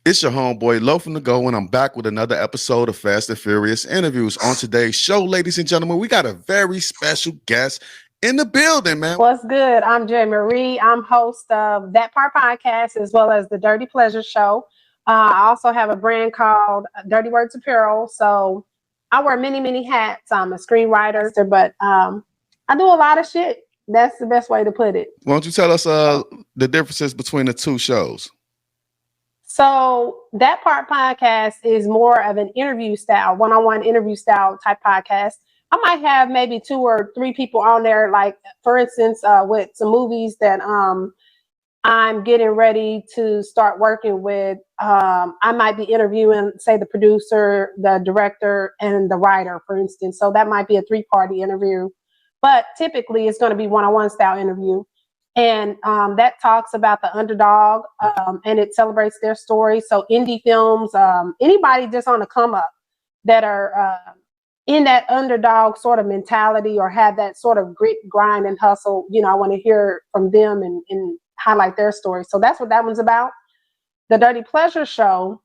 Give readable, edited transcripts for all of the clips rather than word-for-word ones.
It's your homeboy Loafing to Go, and I'm back with another episode of Fast and Furious Interviews. On today's show, ladies and gentlemen, we got a very special guest in the building, man. What's good? I'm Jae Marie. I'm host of That Part Podcast as well as the Dirty Pleasure Show. I also have a brand called Dirty Words Apparel. So I wear many, many hats. I'm a screenwriter, but I do a lot of shit. That's the best way to put it. Why don't you tell us the differences between the two shows? So That Part Podcast is more of an interview style, one-on-one interview style type podcast. I might have maybe 2 or 3 people on there, like for instance, with some movies that I'm getting ready to start working with. I might be interviewing, say, the producer, the director, and the writer, for instance. So that might be a 3-party interview. But typically, it's going to be one-on-one style interview. And that talks about the underdog and it celebrates their story. So indie films, anybody just on the come up that are in that underdog sort of mentality or have that sort of grit, grind, and hustle, I want to hear from them and highlight their story. So that's what that one's about. The Dirty Pleasure Show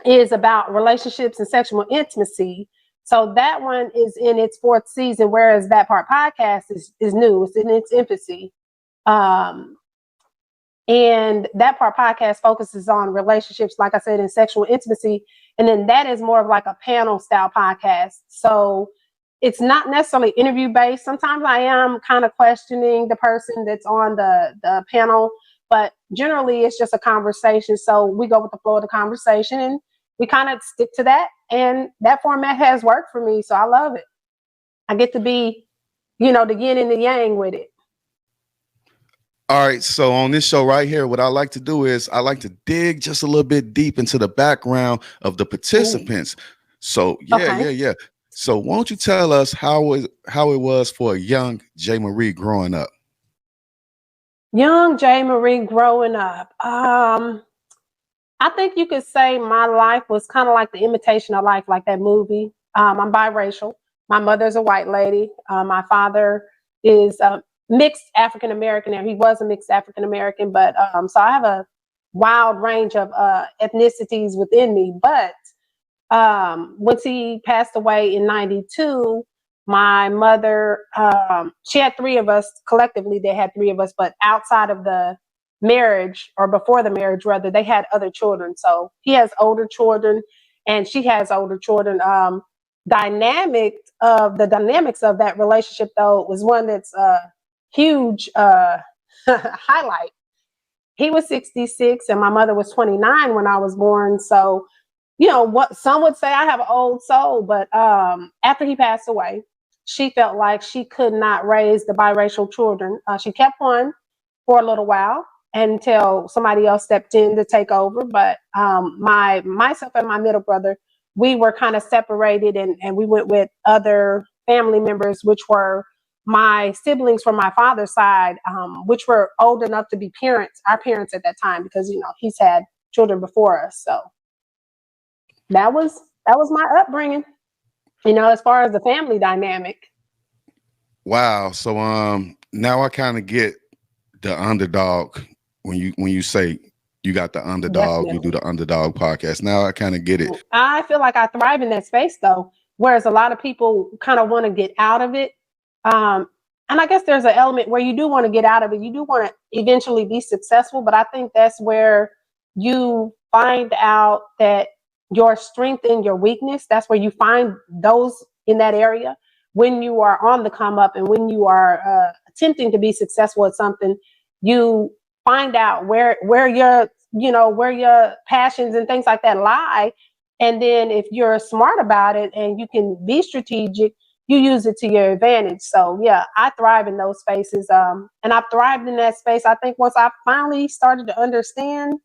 is about relationships and sexual intimacy. So that one is in its 4th season, whereas That Part Podcast is new. It's in its infancy. And That Part Podcast focuses on relationships, like I said, in sexual intimacy. And then that is more of like a panel style podcast. So it's not necessarily interview based. Sometimes I am kind of questioning the person that's on the panel, but generally it's just a conversation. So we go with the flow of the conversation and we kind of stick to that. And that format has worked for me. So I love it. I get to be, the yin and the yang with it. All right, so on this show right here, what I like to do is I like to dig just a little bit deep into the background of the participants. So yeah. So why don't you tell us how it was for a young Jae Marie growing up? Young Jae Marie growing up. I think you could say my life was kind of like the imitation of life, like that movie. I'm biracial. My mother's a white lady. My father is mixed African American, and he was a mixed African American, but so I have a wild range of ethnicities within me. But once he passed away in '92, my mother, she had 3 of us collectively. They had 3 of us, but outside of the marriage, or before the marriage rather, they had other children. So he has older children and she has older children. Dynamics of that relationship, though, was one that's huge highlight. He was 66 and my mother was 29 when I was born. So, what some would say I have an old soul, but after he passed away, she felt like she could not raise the biracial children. She kept one for a little while until somebody else stepped in to take over. But myself and my middle brother, we were kind of separated and we went with other family members, which were my siblings from my father's side, which were old enough to be our parents at that time, because, he's had children before us. So that was my upbringing, as far as the family dynamic. Wow. So now I kind of get the underdog when you say you got the underdog, Definitely. you do the underdog podcast. Now I kind of get it. I feel like I thrive in that space, though, whereas a lot of people kind of want to get out of it. And I guess there's an element where you do want to get out of it. You do want to eventually be successful, but I think that's where you find out that your strength and your weakness, that's where you find those in that area when you are on the come up and when you are attempting to be successful at something. You find out where your passions and things like that lie. And then if you're smart about it and you can be strategic, you use it to your advantage. So yeah, I thrive in those spaces. And I've thrived in that space. I think once I finally started to understand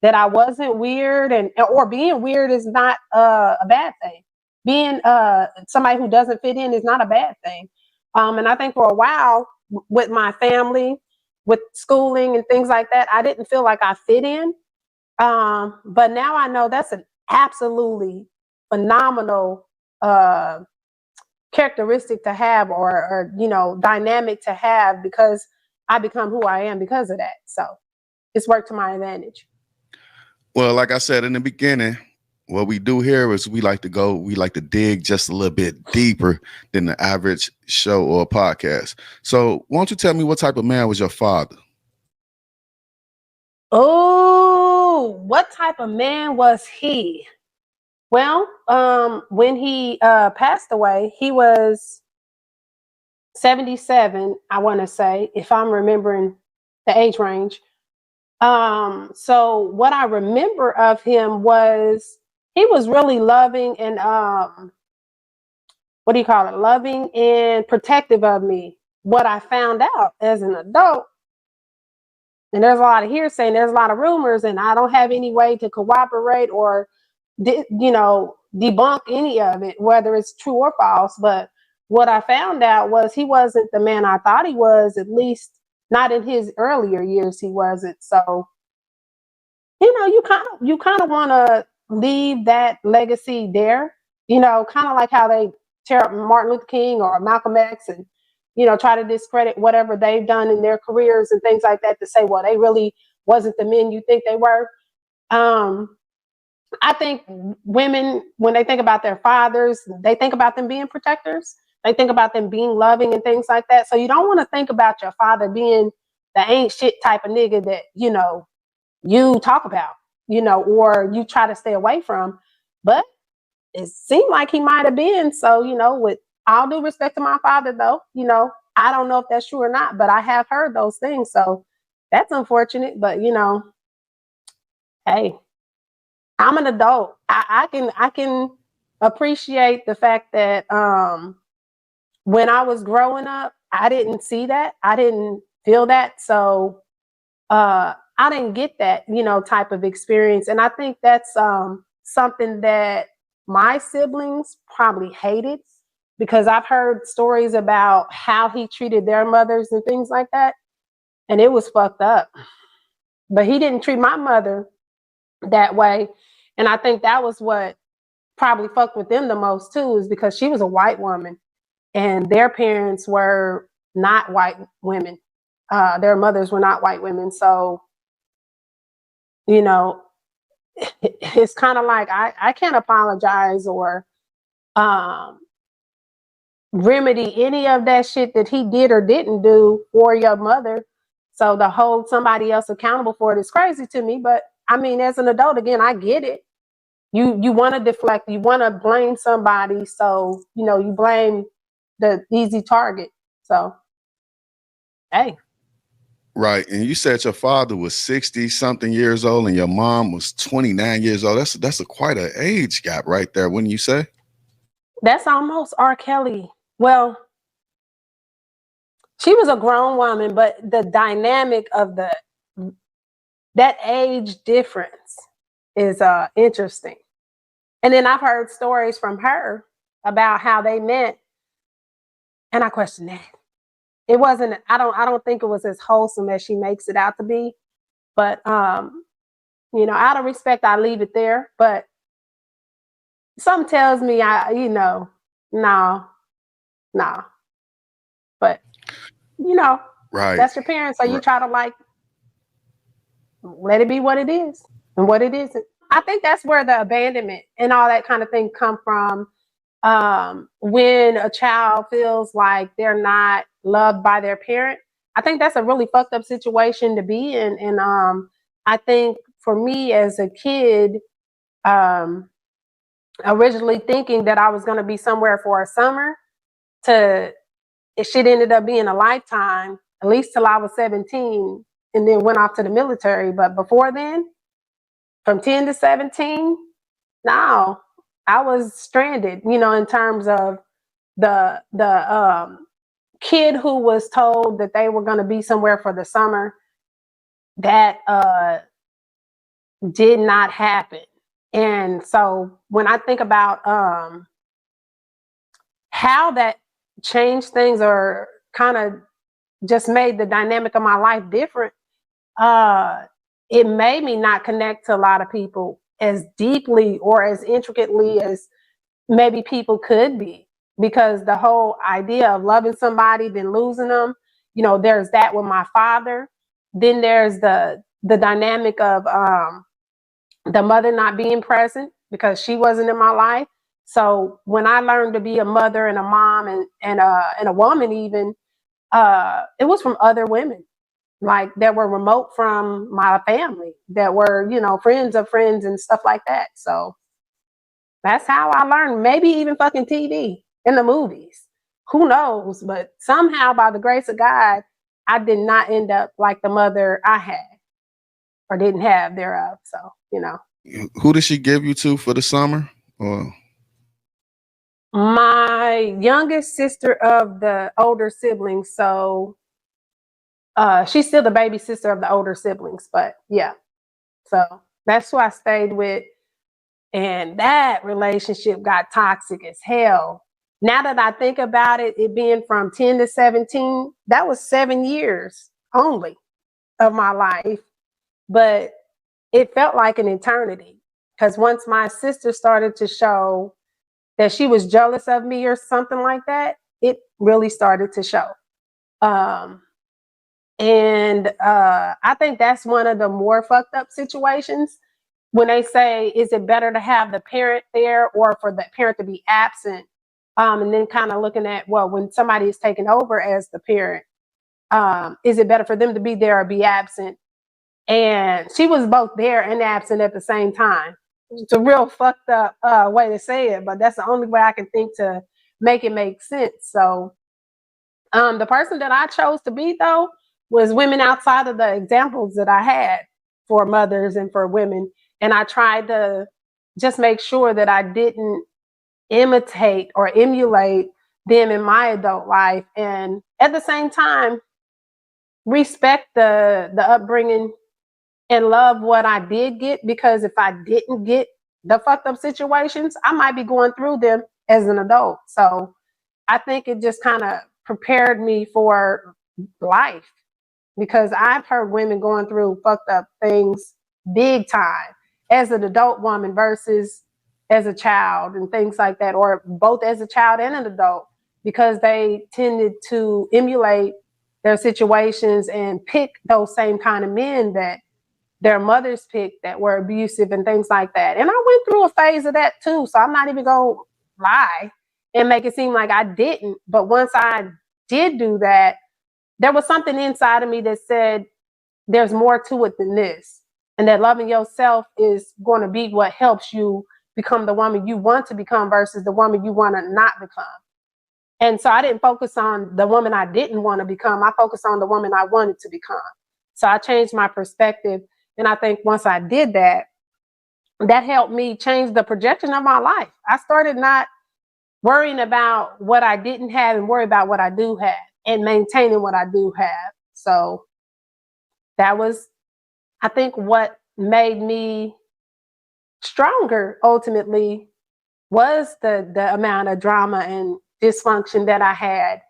that I wasn't weird or being weird is not a bad thing. Being somebody who doesn't fit in is not a bad thing. And I think for a while with my family, with schooling and things like that, I didn't feel like I fit in. But now I know that's an absolutely phenomenal characteristic to have, or dynamic to have, because I become who I am because of that. So it's worked to my advantage. Well, like I said in the beginning, what we do here is we like to dig just a little bit deeper than the average show or podcast. So, won't you tell me what type of man was your father? Oh, what type of man was he? Well, when he passed away, he was 77, I want to say, if I'm remembering the age range. So what I remember of him was he was really loving and what do you call it? Loving and protective of me. What I found out as an adult, and there's a lot of hearsay and there's a lot of rumors, and I don't have any way to corroborate or debunk any of it, whether it's true or false. But what I found out was he wasn't the man I thought he was, at least not in his earlier years. He wasn't. So you kind of want to leave that legacy there, kind of like how they tear up Martin Luther King or Malcolm X and try to discredit whatever they've done in their careers and things like that, to say, well, they really wasn't the men you think they were. um I think women, when they think about their fathers, they think about them being protectors. They think about them being loving and things like that. So you don't want to think about your father being the ain't shit type of nigga that you talk about, or you try to stay away from. But it seemed like he might have been. So, with all due respect to my father, though, I don't know if that's true or not, but I have heard those things. So that's unfortunate. But, hey, I'm an adult. I can appreciate the fact that when I was growing up, I didn't see that. I didn't feel that. So I didn't get that, type of experience. And I think that's something that my siblings probably hated, because I've heard stories about how he treated their mothers and things like that. And it was fucked up. But he didn't treat my mother that way. And I think that was what probably fucked with them the most too, is because she was a white woman and their parents were not white women. Their mothers were not white women. So, you know, it's kind of like I can't apologize or um, remedy any of that shit that he did or didn't do for your mother. So to hold somebody else accountable for it is crazy to me. But I mean, as an adult, again, I get it. You want to deflect, you want to blame somebody, so you blame the easy target. So, hey. Right. And you said your father was 60 something years old and your mom was 29 years old. That's a quite an age gap right there, wouldn't you say? That's almost R. Kelly. Well, she was a grown woman, but the dynamic of that age difference is interesting. And then I've heard stories from her about how they met, and I question that. It wasn't. I don't think it was as wholesome as she makes it out to be. But out of respect, I leave it there. But something tells me, no, no. But Right. that's your parents, so you try to let it be what it is and what it isn't. I think that's where the abandonment and all that kind of thing come from. When a child feels like they're not loved by their parent, I think that's a really fucked up situation to be in. And I think for me as a kid, um, originally thinking that I was going to be somewhere for a summer, to it shit ended up being a lifetime, at least till I was 17, and then went off to the military. But before then, from 10 to 17, no, I was stranded, in terms of the kid who was told that they were going to be somewhere for the summer. That did not happen. And so when I think about how that changed things, or kind of just made the dynamic of my life different, uh, it made me not connect to a lot of people as deeply or as intricately as maybe people could be, because the whole idea of loving somebody then losing them, there's that with my father. Then there's the dynamic of the mother not being present because she wasn't in my life. So when I learned to be a mother and a mom and a woman even, it was from other women like that were remote from my family, that were, you know, friends of friends and stuff like that. So that's how I learned. Maybe even fucking TV in the movies. Who knows? But somehow, by the grace of God, I did not end up like the mother I had or didn't have thereof. So, you know. Who did she give you to for the summer? Or My youngest sister of the older siblings. So she's still the baby sister of the older siblings. But yeah. So that's who I stayed with. And that relationship got toxic as hell. Now that I think about it, it being from 10 to 17, that was 7 years only of my life. But it felt like an eternity. Because once my sister started to show that she was jealous of me or something like that, it really started to show. Um, and I think that's one of the more fucked up situations when they say, is it better to have the parent there or for the parent to be absent? And then kind of looking at, well, when somebody is taking over as the parent, is it better for them to be there or be absent? And she was both there and absent at the same time. It's a real fucked up way to say it, but that's the only way I can think to make it make sense. So the person that I chose to be, though, was women outside of the examples that I had for mothers and for women. And I tried to just make sure that I didn't imitate or emulate them in my adult life. And at the same time, respect the upbringing and love what I did get, because if I didn't get the fucked up situations, I might be going through them as an adult. So I think it just kind of prepared me for life, because I've heard women going through fucked up things big time as an adult woman versus as a child and things like that, or both as a child and an adult, because they tended to emulate their situations and pick those same kind of men that their mothers picked that were abusive and things like that. And I went through a phase of that too. So I'm not even going to lie and make it seem like I didn't. But once I did do that, there was something inside of me that said, there's more to it than this. And that loving yourself is going to be what helps you become the woman you want to become versus the woman you want to not become. And so I didn't focus on the woman I didn't want to become. I focused on the woman I wanted to become. So I changed my perspective. And I think once I did that, that helped me change the projection of my life. I started not worrying about what I didn't have and worry about what I do have and maintaining what I do have. So that was, I think, what made me stronger ultimately was the amount of drama and dysfunction that I had.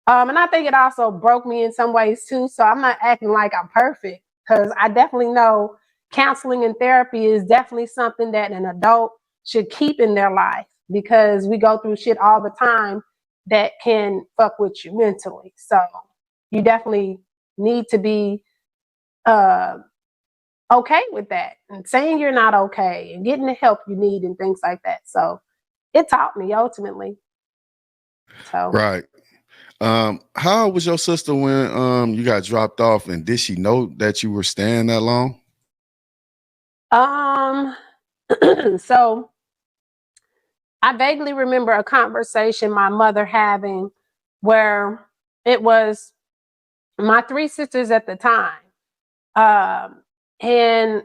And I think it also broke me in some ways too. So I'm not acting like I'm perfect, because I definitely know counseling and therapy is definitely something that an adult should keep in their life, because we go through shit all the time that can fuck with you mentally. So you definitely need to be okay with that and saying you're not okay and getting the help you need and things like that. So it taught me ultimately. So right. How old was your sister when you got dropped off, and did she know that you were staying that long? um so I vaguely remember a conversation my mother having where it was my three sisters at the time. And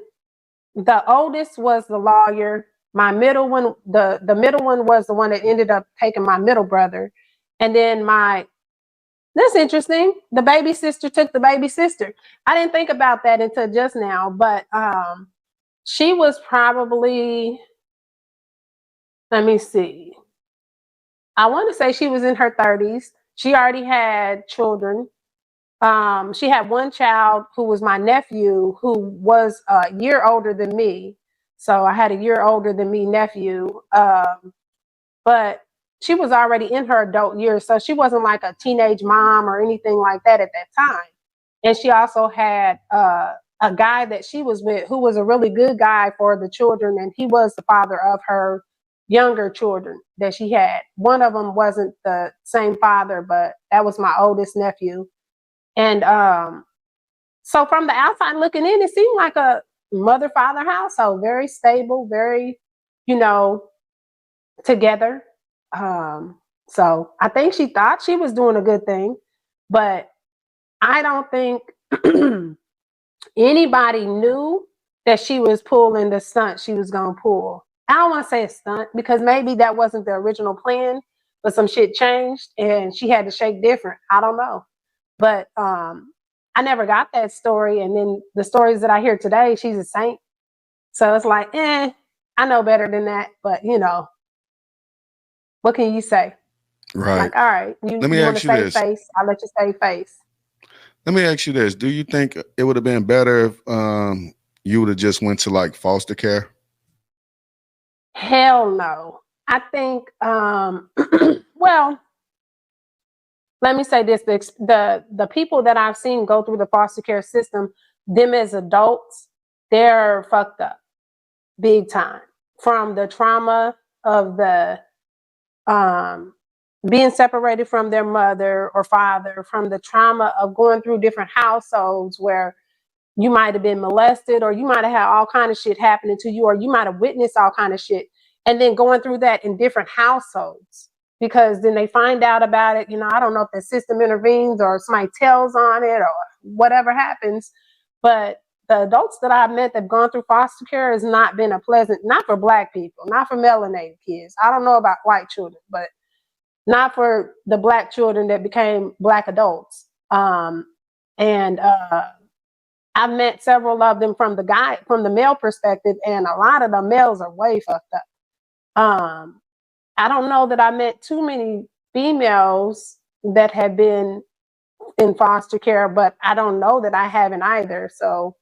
the oldest was the lawyer. My middle one, the middle one was the one that ended up taking my middle brother. And then that's interesting. The baby sister took the baby sister. I didn't think about that until just now, but she was probably, let me see. I want to say she was in her 30s. She already had children. She had one child who was my nephew, who was a year older than me. So I had a year older than me nephew. But she was already in her adult years. So she wasn't like a teenage mom or anything like that at that time. And she also had a guy that she was with who was a really good guy for the children, and he was the father of her younger children that she had. One of them wasn't the same father, but that was my oldest nephew. And so from the outside looking in, it seemed like a mother-father household, very stable, very, you know, together. So I think she thought she was doing a good thing, but I don't think anybody knew that she was pulling the stunt she was gonna pull. I don't want to say a stunt because maybe that wasn't the original plan, but some shit changed and she had to shake different. I don't know. But I never got that story. And then the stories that I hear today, she's a saint. So it's like, I know better than that. But you know, what can you say? Right. Like, all right, you Let me want to ask you save this. face? I'll let you save face. Let me ask you this. Do you think it would have been better if you would have just went to like foster care? Hell no. I think, well, let me say this: the people that I've seen go through the foster care system, them as adults, they're fucked up, big time, from the trauma of the um, being separated from their mother or father, from the trauma of going through different households where you might have been molested, or you might have had all kind of shit happening to you, or you might have witnessed all kind of shit, and then going through that in different households, because then they find out about it. You know, I don't know if the system intervenes or somebody tells on it or whatever happens, but the adults that I've met that have gone through foster care has not been a pleasant, not for Black people, not for melanated kids. I don't know about white children, but not for the Black children that became Black adults. And I've met several of them from the male perspective, and a lot of the males are way fucked up. I don't know that I met too many females that have been in foster care, but I don't know that I haven't either. So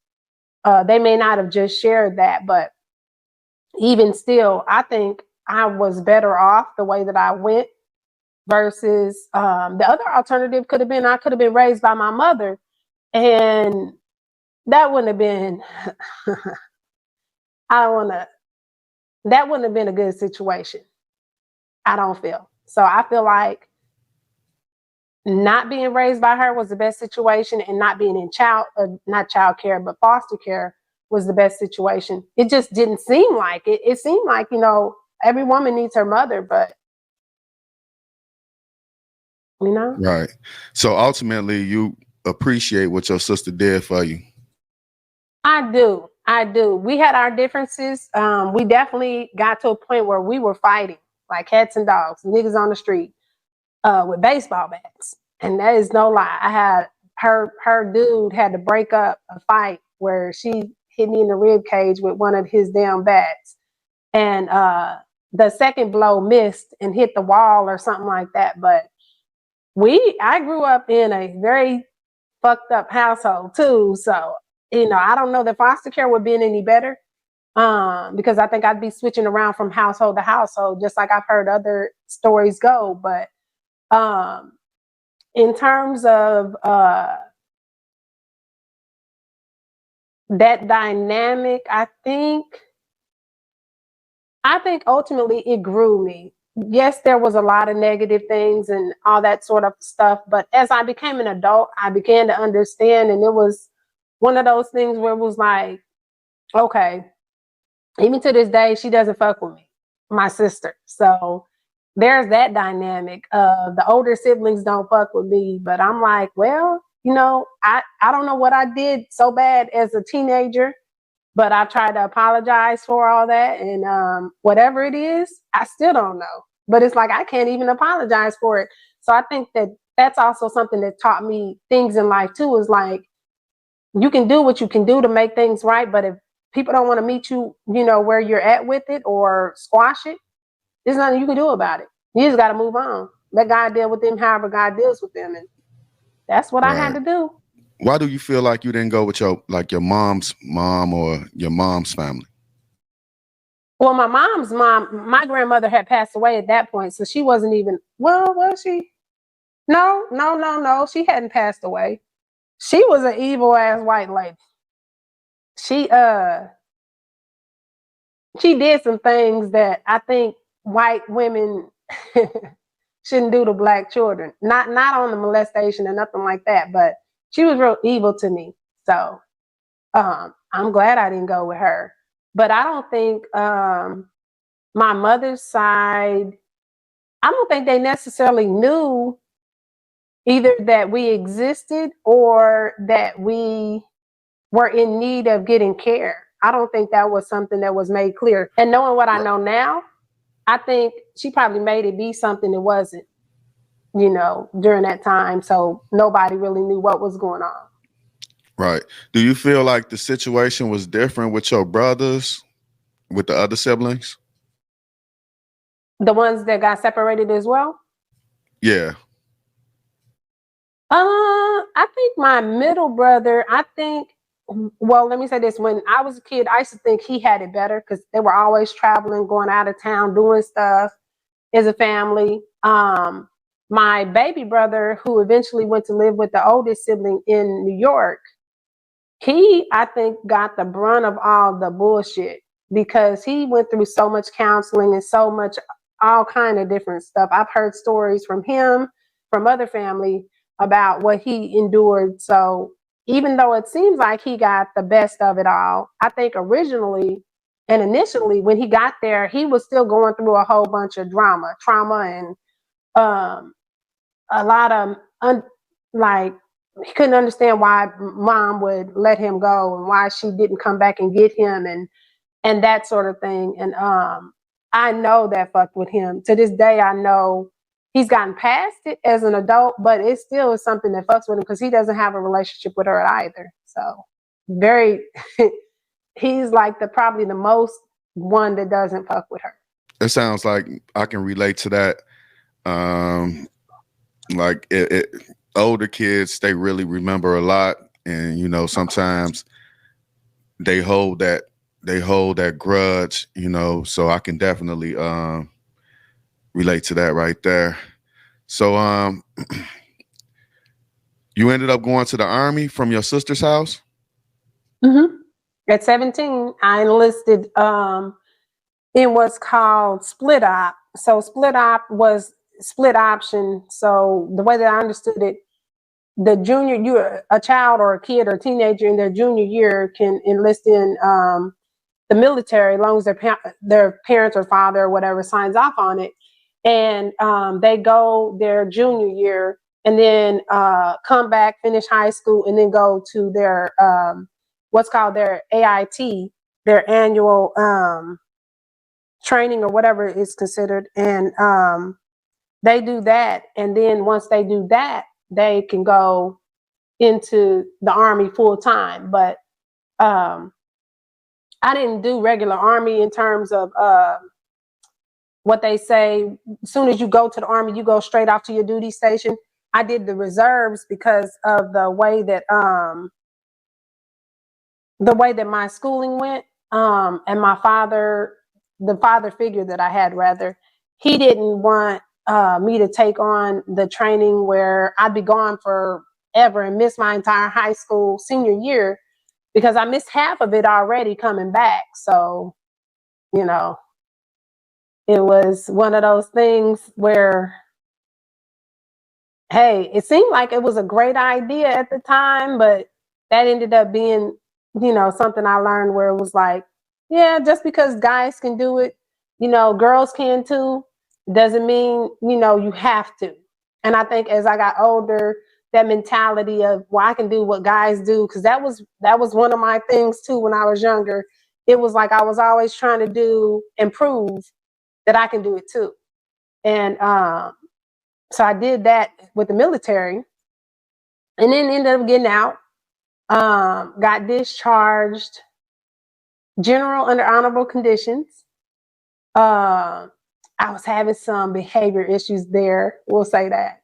they may not have just shared that, but even still, I think I was better off the way that I went versus the other alternative could have been I could have been raised by my mother, and that wouldn't have been I don't want to that wouldn't have been a good situation. I don't feel. So I feel like not being raised by her was the best situation, and not being in not child care, but foster care was the best situation. It just didn't seem like it. It seemed like, you know, every woman needs her mother, but you know. Right. So ultimately, you appreciate what your sister did for you. I do. I do. We had our differences. We definitely got to a point where we were fighting like cats and dogs, niggas on the street, with baseball bats. And that is no lie. I had her dude had to break up a fight where she hit me in the rib cage with one of his damn bats. And the second blow missed and hit the wall or something like that. But I grew up in a very fucked up household too. So, you know, I don't know that foster care would be any better, because I think I'd be switching around from household to household, just like I've heard other stories go. But in terms of that dynamic, I think ultimately it grew me. Yes, there was a lot of negative things and all that sort of stuff, but as I became an adult, I began to understand, and it was one of those things where it was like, okay, even to this day, she doesn't fuck with me, my sister. So there's that dynamic. The older siblings don't fuck with me, but I'm like, well, you know, I don't know what I did so bad as a teenager, but I've tried to apologize for all that. And whatever it is, I still don't know. But it's like, I can't even apologize for it. So I think that that's also something that taught me things in life too, is like, you can do what you can do to make things right. But if people don't want to meet you, you know, where you're at with it or squash it, there's nothing you can do about it. You just got to move on. Let God deal with them however God deals with them. And that's what I had Right. to do. Why do you feel like you didn't go with your mom's mom or your mom's family? Well, my mom's mom, my grandmother had passed away at that point. So she wasn't even, well, was she? No, no, no, no. She hadn't passed away. She was an evil ass white lady. she she did some things that I think white women shouldn't do to black children. Not on the molestation and nothing like that, but she was real evil to me. So I'm glad I didn't go with her. But I don't think my mother's side, I don't think they necessarily knew either that we existed or that we were in need of getting care. I don't think that was something that was made clear. And knowing what I know now, I think she probably made it be something it wasn't, during that time. So nobody really knew what was going on. Right. Do you feel like the situation was different with your brothers, with the other siblings? The ones that got separated as well? Yeah. I think my middle brother, well, let me say this. When I was a kid, I used to think he had it better because they were always traveling, going out of town, doing stuff as a family. My baby brother, who eventually went to live with the oldest sibling in New York, he, I think, got the brunt of all the bullshit because he went through so much counseling and so much, all kind of different stuff. I've heard stories from him, from other family about what he endured. So even though it seems like he got the best of it all, I think originally and initially when he got there, he was still going through a whole bunch of trauma, and um, a lot of like he couldn't understand why mom would let him go and why she didn't come back and get him, and that sort of thing. And I know that fucked with him. To this day, I know he's gotten past it as an adult, but it still is something that fucks with him because he doesn't have a relationship with her either. So very he's like probably the most one that doesn't fuck with her. It sounds like I can relate to that. Like older kids, they really remember a lot, and sometimes they hold that grudge. So I can definitely relate to that right there. So you ended up going to the Army from your sister's house? Mm-hmm. At 17, I enlisted in what's called split op. So split op was split option. So the way that I understood it, the junior, you're a child or a kid or a teenager in their junior year can enlist in the military as long as their parents or father or whatever signs off on it. And they go their junior year and then come back, finish high school, and then go to their what's called their AIT, their annual training or whatever is considered. And they do that. And then once they do that, they can go into the Army full time. But I didn't do regular Army in terms of what they say. As soon as you go to the Army, you go straight off to your duty station. I did the reserves because of the way that my schooling went. And my father, the father figure that I had, rather, he didn't want me to take on the training where I'd be gone forever and miss my entire high school senior year because I missed half of it already coming back. So, it was one of those things where, hey, it seemed like it was a great idea at the time, but that ended up being, something I learned where it was like, yeah, just because guys can do it, girls can too, doesn't mean, you have to. And I think as I got older, that mentality of, well, I can do what guys do, because that was one of my things too when I was younger. It was like I was always trying to do and prove that I can do it too. And so I did that with the military and then ended up getting out, got discharged, general under honorable conditions. I was having some behavior issues there, we'll say that.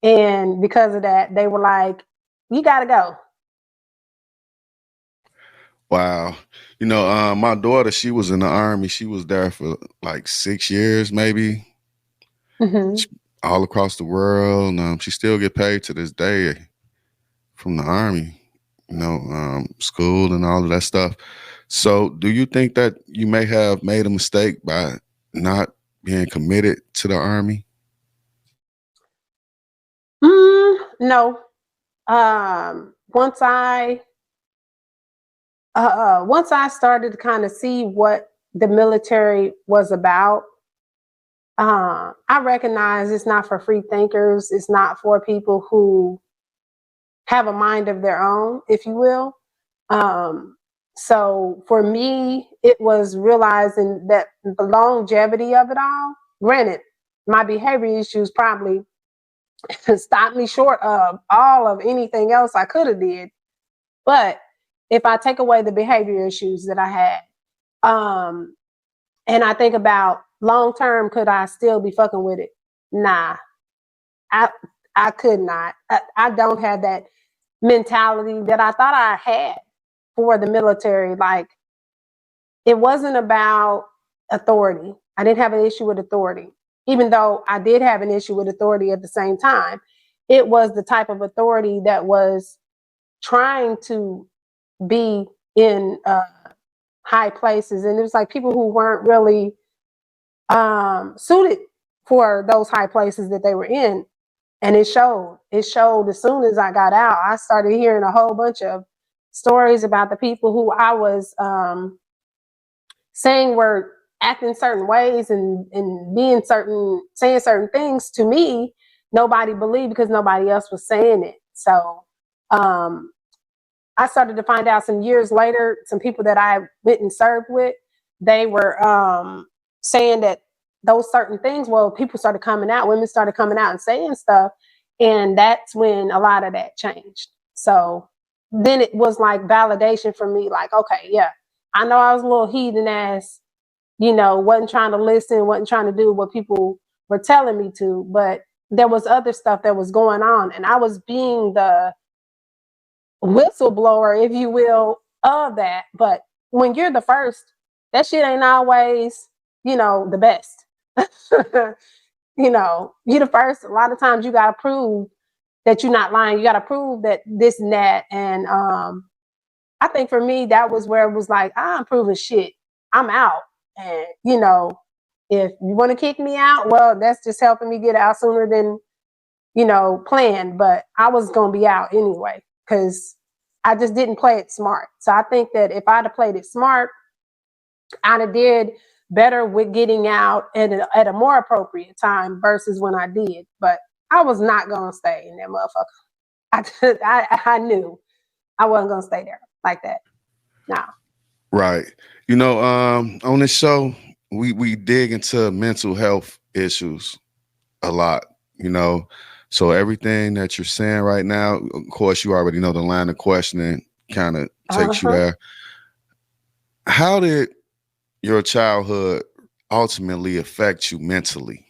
And because of that, they were like, you got to go. Wow. My daughter, she was in the Army. She was there for like 6 years, maybe, Mm-hmm. all across the world. She still get paid to this day from the Army. school and all of that stuff. So do you think that you may have made a mistake by not being committed to the Army? No. Once I started to kind of see what the military was about, I recognize it's not for free thinkers. It's not for people who have a mind of their own, if you will. Um, so for me, it was realizing that the longevity of it all. Granted, my behavior issues probably stopped me short of all of anything else I could have did. But if I take away the behavior issues that I had, um, and I think about long term, could I still be fucking with it? Nah, I I could not. I don't have that mentality that I thought I had for the military. Like, it wasn't about authority. I didn't have an issue with authority, even though I did have an issue with authority at the same time. It was the type of authority that was trying to be in high places, and it was like people who weren't really suited for those high places that they were in. And it showed. It showed as soon as I got out. I started hearing a whole bunch of stories about the people who I was saying were acting certain ways and being certain, saying certain things to me. Nobody believed because nobody else was saying it. So um, I started to find out some years later, some people that I went and served with, they were saying that those certain things, well, people started coming out, women started coming out and saying stuff. And that's when a lot of that changed. So then it was like validation for me, like, okay, yeah, I know I was a little heathen ass, wasn't trying to listen, wasn't trying to do what people were telling me to, but there was other stuff that was going on. And I was being the whistleblower, if you will, of that. But when you're the first, that shit ain't always, the best. You're the first. A lot of times you gotta prove that you're not lying. You gotta prove that this and that. And I think for me, that was where it was like, I'm proving shit. I'm out. And if you want to kick me out, well, that's just helping me get out sooner than planned. But I was gonna be out anyway because I just didn't play it smart. So I think that if I'd have played it smart, I'd have did better with getting out at a more appropriate time versus when I did. But I was not gonna stay in that motherfucker. I knew I wasn't gonna stay there like that. No. Right. On this show, we dig into mental health issues a lot, you know. So everything that you're saying right now, of course, you already know the line of questioning kind of takes you Uh-huh. there. How did your childhood ultimately affect you mentally?